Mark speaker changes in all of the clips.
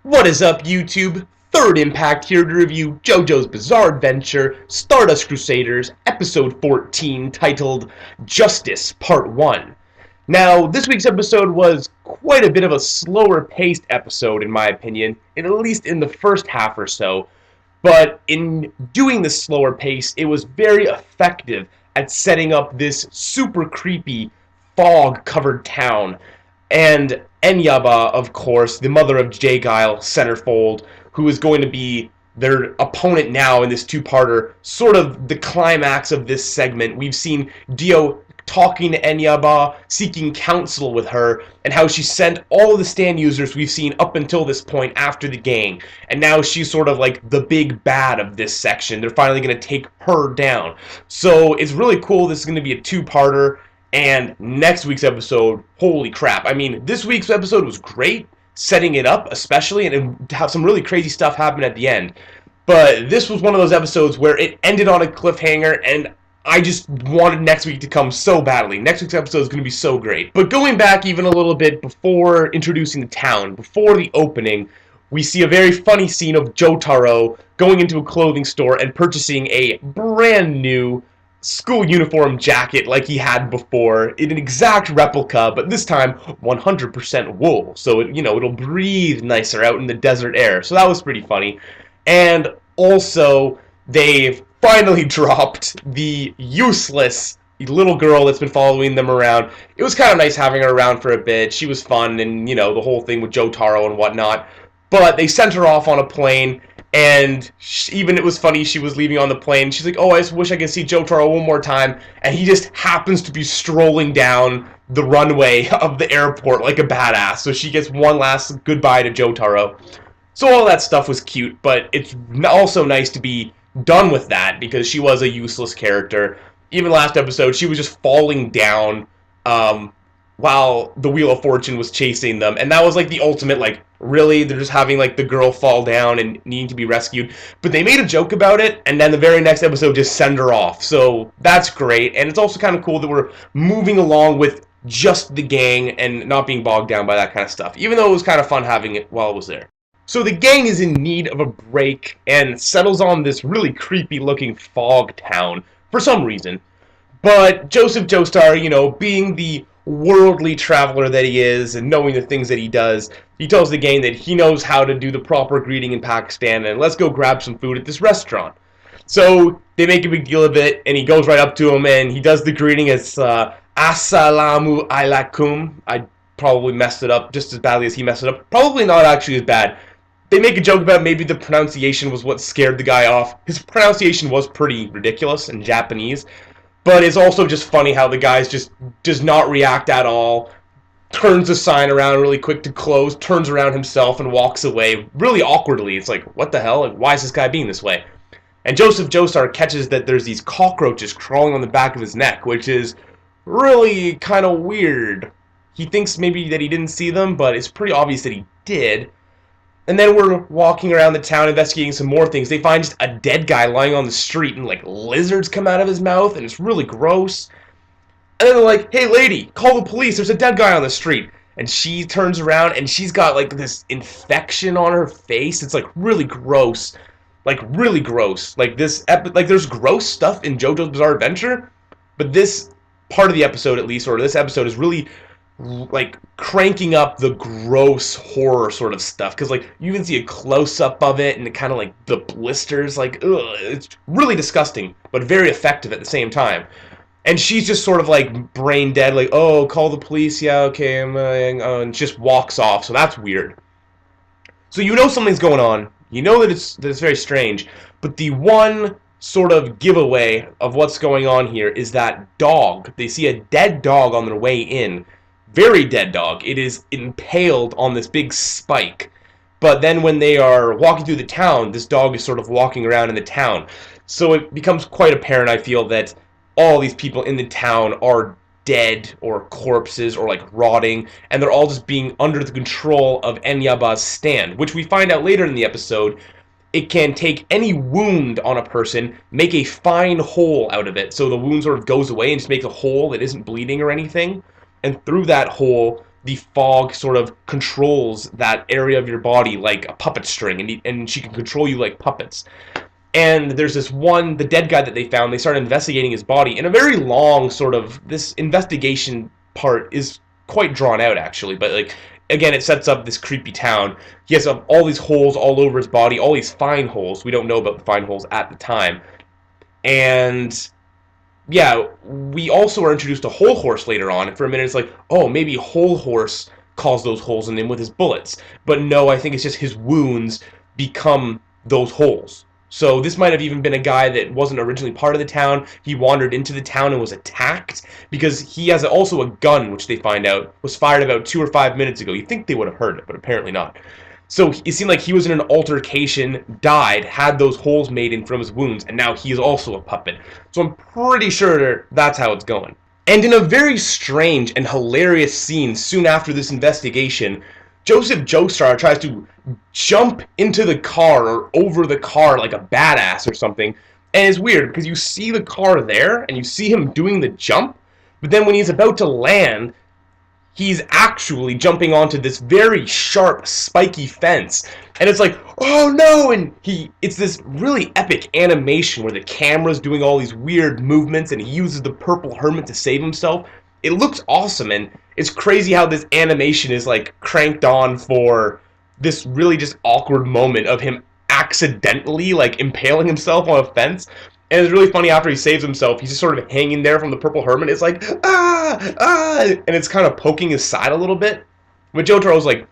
Speaker 1: What is up, YouTube? Third Impact here to review Jojo's Bizarre Adventure Stardust Crusaders, Episode 14, titled Justice, Part 1. Now, this week's episode was quite a bit of a slower paced episode, in my opinion, at least in the first half or so. But in doing this slower pace, it was very effective at setting up this super creepy fog-covered town. And Enyaba, of course, the mother of J-Guile, centerfold, who is going to be their opponent now in this two-parter, sort of the climax of this segment. We've seen Dio talking to Enyaba, seeking counsel with her, and how she sent all of the stand users we've seen up until this point after the gang. And now she's sort of like the big bad of this section. They're finally going to take her down. So it's really cool. This is going to be a two-parter. And next week's episode, holy crap. I mean, this week's episode was great, setting it up especially, and to have some really crazy stuff happen at the end. But this was one of those episodes where it ended on a cliffhanger, and I just wanted next week to come so badly. Next week's episode is going to be so great. But going back even a little bit before introducing the town, before the opening, we see a very funny scene of Jotaro going into a clothing store and purchasing a brand new school uniform jacket like he had before, in an exact replica, but this time 100% wool, so it'll breathe nicer out in the desert air. So that was pretty funny. And also, they've finally dropped the useless little girl that's been following them around. It was kind of nice having her around for a bit. She was fun, and the whole thing with Jotaro and whatnot. But they sent her off on a plane, and even it was funny, she was leaving on the plane. She's like, oh, I just wish I could see Jotaro one more time. And he just happens to be strolling down the runway of the airport like a badass. So she gets one last goodbye to Jotaro. So all that stuff was cute, but it's also nice to be done with that, because she was a useless character. Even last episode, she was just falling down while the Wheel of Fortune was chasing them. And that was like the ultimate, like, really? They're just having like the girl fall down and needing to be rescued. But they made a joke about it, and then the very next episode just send her off. So that's great. And it's also kind of cool that we're moving along with just the gang and not being bogged down by that kind of stuff, even though it was kind of fun having it while it was there. So the gang is in need of a break and settles on this really creepy looking fog town for some reason. But Joseph Joestar, being the worldly traveler that he is and knowing the things that he does, he tells the gang that he knows how to do the proper greeting in Pakistan, and let's go grab some food at this restaurant. So they make a big deal of it, and he goes right up to him and he does the greeting as Assalamu alaikum. I probably messed it up just as badly as he messed it up. Probably not actually as bad. They make a joke about maybe the pronunciation was what scared the guy off. His pronunciation was pretty ridiculous in Japanese. But it's also just funny how the guy just does not react at all, turns the sign around really quick to close, turns around himself and walks away really awkwardly. It's like, what the hell? Like, why is this guy being this way? And Joseph Joestar catches that there's these cockroaches crawling on the back of his neck, which is really kind of weird. He thinks maybe that he didn't see them, but it's pretty obvious that he did. And then we're walking around the town investigating some more things. They find just a dead guy lying on the street, and like lizards come out of his mouth, and it's really gross. And then they're like, hey lady, call the police, there's a dead guy on the street. And she turns around and she's got like this infection on her face. It's like really gross. Like really gross. Like there's gross stuff in JoJo's Bizarre Adventure, but this part of the episode at least, or this episode, is really like cranking up the gross horror sort of stuff, because like you can see a close-up of it and it kind of like the blisters, like ugh, it's really disgusting but very effective at the same time. And she's just sort of like brain dead, like, oh, call the police, yeah, okay, and just walks off. So that's weird. So something's going on, that it's very strange, but the one sort of giveaway of what's going on here is that dog. They see a dead dog on their way in. Very dead dog. It is impaled on this big spike. But then when they are walking through the town, this dog is sort of walking around in the town. So it becomes quite apparent, I feel, that all these people in the town are dead or corpses or like rotting, and they're all just being under the control of Enyaba's stand, which we find out later in the episode. It can take any wound on a person, make a fine hole out of it, so the wound sort of goes away and just makes a hole that isn't bleeding or anything. And through that hole, the fog sort of controls that area of your body like a puppet string, and she can control you like puppets. And there's the dead guy that they found. They started investigating his body, and a very long sort of this investigation part is quite drawn out actually, but like again, it sets up this creepy town. He has all these holes all over his body, all these fine holes. We don't know about the fine holes at the time, and yeah, we also are introduced to Whole Horse later on, and for a minute it's like, oh, maybe Whole Horse caused those holes in him with his bullets. But no, I think it's just his wounds become those holes. So this might have even been a guy that wasn't originally part of the town. He wandered into the town and was attacked because he has also a gun, which they find out was fired about 2 or 5 minutes ago. You'd think they would have heard it, but apparently not. So it seemed like he was in an altercation, died, had those holes made in from his wounds, and now he is also a puppet. So I'm pretty sure that's how it's going. And in a very strange and hilarious scene soon after this investigation, Joseph Joestar tries to jump into the car or over the car like a badass or something. And it's weird because you see the car there and you see him doing the jump, but then when he's about to land, he's actually jumping onto this very sharp, spiky fence. And it's like, oh no! And it's this really epic animation where the camera's doing all these weird movements and he uses the purple hermit to save himself. It looks awesome, and it's crazy how this animation is like cranked on for this really just awkward moment of him accidentally like impaling himself on a fence. And it's really funny after he saves himself, he's just sort of hanging there from the purple hermit. It's like, and it's kind of poking his side a little bit. But Jotaro's like,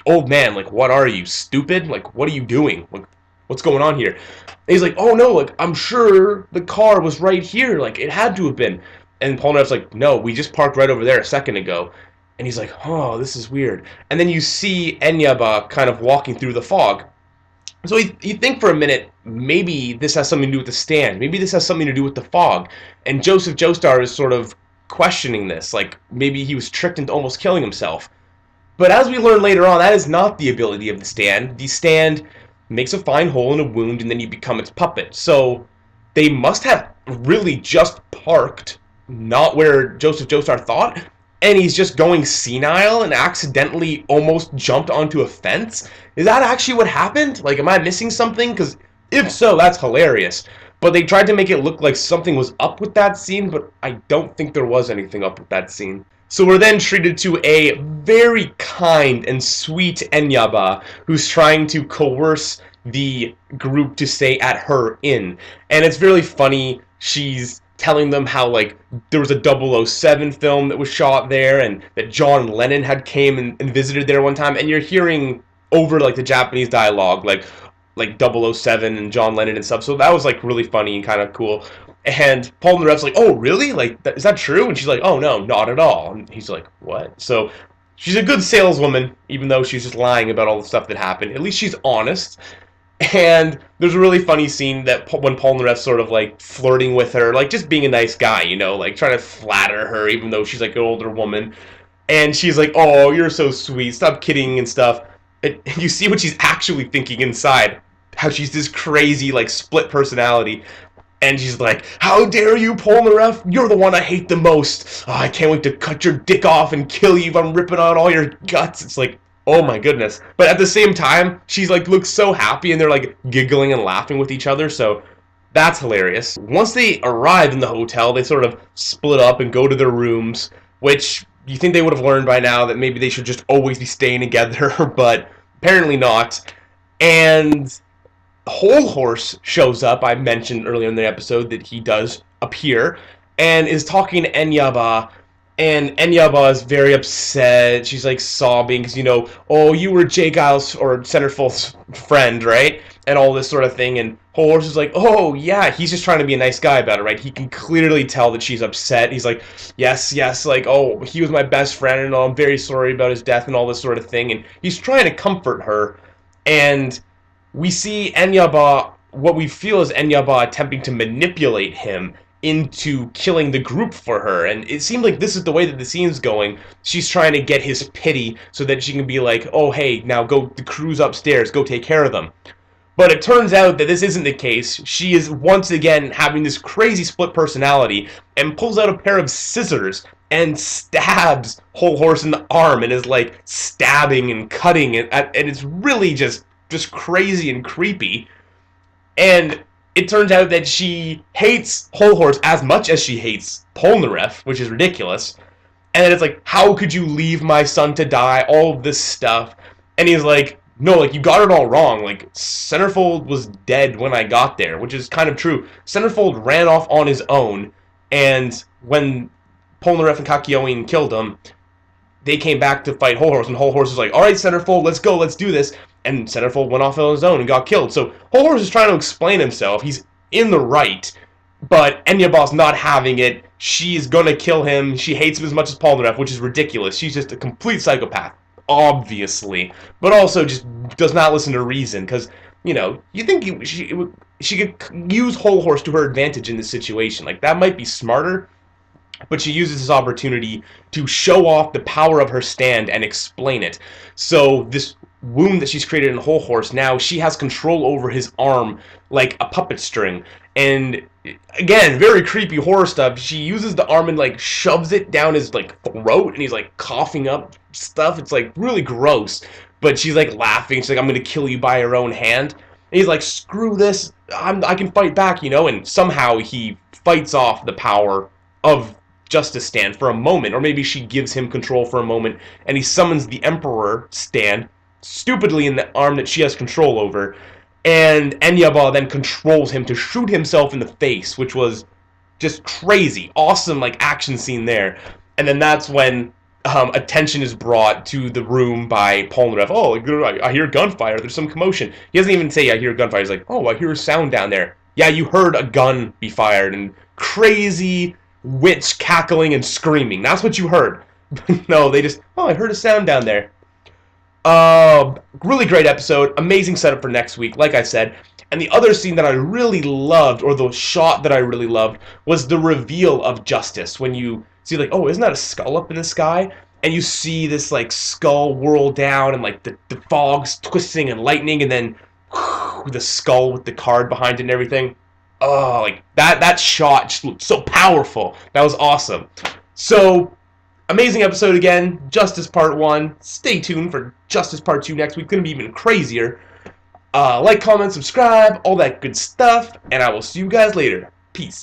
Speaker 1: old man, like, what are you, stupid? Like, what are you doing? Like, what's going on here? And he's like, oh no, like, I'm sure the car was right here. Like, it had to have been. And Polnareff's like, no, we just parked right over there a second ago. And he's like, oh, this is weird. And then you see Enyaba kind of walking through the fog. So you think for a minute, maybe this has something to do with the stand. Maybe this has something to do with the fog. And Joseph Joestar is sort of questioning this. Like, maybe he was tricked into almost killing himself. But as we learn later on, that is not the ability of the stand. The stand makes a fine hole in a wound, and then you become its puppet. So they must have really just parked, not where Joseph Joestar thought, and he's just going senile and accidentally almost jumped onto a fence? Is that actually what happened? Like, am I missing something? Because if so, that's hilarious. But they tried to make it look like something was up with that scene, but I don't think there was anything up with that scene. So we're then treated to a very kind and sweet Enyaba who's trying to coerce the group to stay at her inn. And it's really funny. She's telling them how, like, there was a 007 film that was shot there, and that John Lennon had came and visited there one time, and you're hearing over, like, the Japanese dialogue, like 007 and John Lennon and stuff, so that was, like, really funny and kind of cool. And Polnareff's like, oh, really? Like, is that true? And she's like, oh, no, not at all. And he's like, what? So she's a good saleswoman, even though she's just lying about all the stuff that happened. At least she's honest. And there's a really funny scene that when Polnareff's sort of like flirting with her, like just being a nice guy, you know, like trying to flatter her even though she's like an older woman. And she's like, oh, you're so sweet, stop kidding and stuff. And you see what she's actually thinking inside. How she's this crazy, like, split personality. And she's like, how dare you, Polnareff? You're the one I hate the most. Oh, I can't wait to cut your dick off and kill you if I'm ripping out all your guts. It's like, oh my goodness. But at the same time, she's like, looks so happy, and they're like giggling and laughing with each other, so that's hilarious. Once they arrive in the hotel, they sort of split up and go to their rooms, which you think they would have learned by now that maybe they should just always be staying together, but apparently not. And Whole Horse shows up. I mentioned earlier in the episode that he does appear and is talking to Enyaba, and Enyaba is very upset. She's like sobbing because, you know, oh, you were Jay Giles or Centerfold's friend, right? And all this sort of thing. And Whole Horse is like, oh, yeah, he's just trying to be a nice guy about it, right? He can clearly tell that she's upset. He's like, yes, like, oh, he was my best friend, and I'm very sorry about his death and all this sort of thing. And he's trying to comfort her. And we see Enyaba, what we feel is Enyaba attempting to manipulate him into killing the group for her, and it seemed like this is the way that the scene's going. She's trying to get his pity so that she can be like, oh, hey, now go, the crew's upstairs, go take care of them. But it turns out that this isn't the case. She is once again having this crazy split personality and pulls out a pair of scissors and stabs Whole Horse in the arm and is like stabbing and cutting and it's really just crazy and creepy. And it turns out that she hates Whole Horse as much as she hates Polnareff, which is ridiculous. And then it's like, how could you leave my son to die? All of this stuff. And he's like, no, like, you got it all wrong. Like, Centerfold was dead when I got there, which is kind of true. Centerfold ran off on his own, and when Polnareff and Kakyoin killed him, they came back to fight Whole Horse, and Whole Horse was like, alright, Centerfold, let's go, let's do this. And Centerfold went off on his own and got killed. So Whole Horse is trying to explain himself. He's in the right, but Enyaba's not having it. She's gonna kill him. She hates him as much as Polnareff, which is ridiculous. She's just a complete psychopath, obviously, but also just does not listen to reason. Because you think she could use Whole Horse to her advantage in this situation. Like, that might be smarter, but she uses this opportunity to show off the power of her stand and explain it. So this wound that she's created in Whole Horse, now she has control over his arm like a puppet string. And again, very creepy horror stuff. She uses the arm and like shoves it down his like throat, and he's like coughing up stuff. It's like really gross. But she's like laughing. She's like, "I'm gonna kill you by your own hand." And he's like, "Screw this! I can fight back," And somehow he fights off the power of Justice Stand for a moment, or maybe she gives him control for a moment, and he summons the Emperor Stand stupidly in the arm that she has control over, and Enyaba then controls him to shoot himself in the face, which was just crazy, awesome, like, action scene there. And then that's when attention is brought to the room by Polnareff. Oh, I hear gunfire. There's some commotion. He doesn't even say I hear gunfire. He's like, oh, I hear a sound down there. Yeah, you heard a gun be fired, and crazy witch cackling and screaming. That's what you heard. No, they just, oh, I heard a sound down there. Really great episode. Amazing setup for next week, like I said. And the other scene that I really loved, or the shot that I really loved, was the reveal of Justice. When you see, like, oh, isn't that a skull up in the sky? And you see this, like, skull whirl down, and, like, the fog's twisting and lightning, and then the skull with the card behind it and everything. Oh, like, that shot just looked so powerful. That was awesome. So, amazing episode again. Justice Part 1. Stay tuned for Justice Part 2 next week. It's going to be even crazier. Like, comment, subscribe, all that good stuff. And I will see you guys later. Peace.